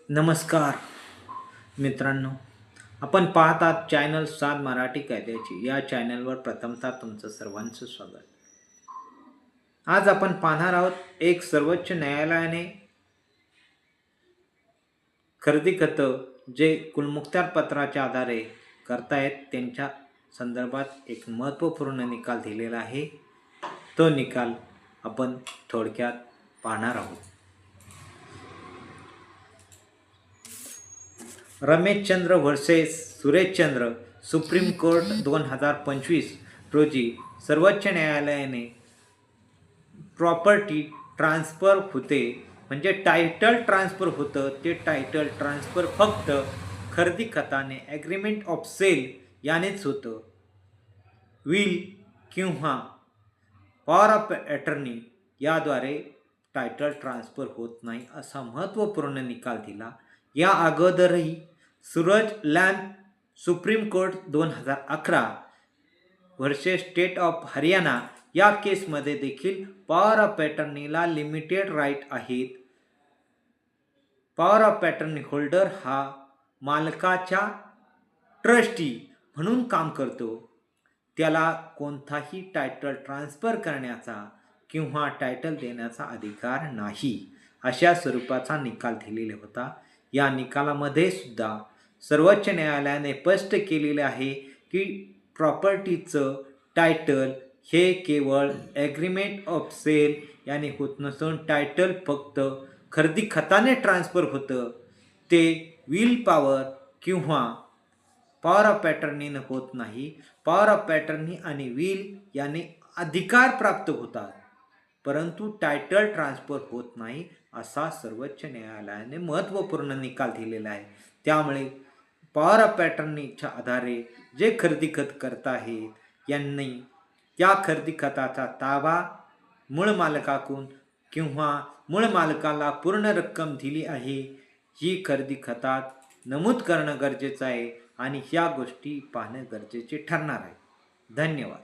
नमस्कार मित्रांनो, आपण पाहतात चॅनल सात मराठी कायद्याची. या चॅनलवर प्रथमतः तुमचं सर्वांचं स्वागत. आज आपण पाहणार आहोत एक सर्वोच्च न्यायालयाने खरेदी खतं जे कुलमुखत्यार पत्राच्या आधारे करतायत त्यांच्या संदर्भात एक महत्त्वपूर्ण निकाल दिलेला आहे. तो निकाल आपण थोडक्यात पाहणार आहोत. Rameshchandra versus Sureshchandra supreme court 2025 रोजी सर्वोच्च न्यायालयाने प्रॉपर्टी ट्रान्सफर होते म्हणजे टायटल ट्रान्सफर होतं. ते टायटल ट्रान्सफर फक्त खरेदी खताने ॲग्रीमेंट ऑफ सेल यानेच होतं. विल किंवा पॉवर ऑफ अटर्नी याद्वारे टायटल ट्रान्सफर होत नाही असा महत्त्वपूर्ण निकाल दिला. या अगोदरही Suraj land supreme court 2011 versus state of Haryana या केसमध्ये देखील पॉवर ऑफ अटर्नीला लिमिटेड राईट आहेत. पॉवर ऑफ अटर्नी होल्डर हा मालकाच्या ट्रस्टी म्हणून काम करतो. त्याला कोणताही टायटल ट्रान्सफर करण्याचा किंवा टायटल देण्याचा अधिकार नाही अशा स्वरूपाचा निकाल दिलेला होता. या निकालामध्ये सुद्धा सर्वोच्च न्यायालयाने स्पष्ट केलेले आहे की प्रॉपर्टीचं टायटल हे केवळ ॲग्रीमेंट ऑफ सेल याने होत नसून टायटल फक्त खरेदी खताने ट्रान्सफर होतं. ते विल पॉवर किंवा पॉवर ऑफ अटर्नीनं होत नाही. पॉवर ऑफ अटर्नी आणि विल याने अधिकार प्राप्त होतात परंतु टायटल ट्रान्सफर होत नाही असा सर्वोच्च न्यायालयाने महत्त्वपूर्ण निकाल दिलेला आहे. त्यामुळे पॉवर ऑफ अटर्नीच्या आधारे जे खरेदी खत करत आहेत यांनी त्या खरेदी खताचा ताबा मूळ मालकाकडून किंवा मूळ मालकाला पूर्ण रक्कम दिली आहे ही खरेदी खतात नमूद करणं गरजेचं आहे आणि ह्या गोष्टी पाहणं गरजेचे ठरणार आहे. धन्यवाद.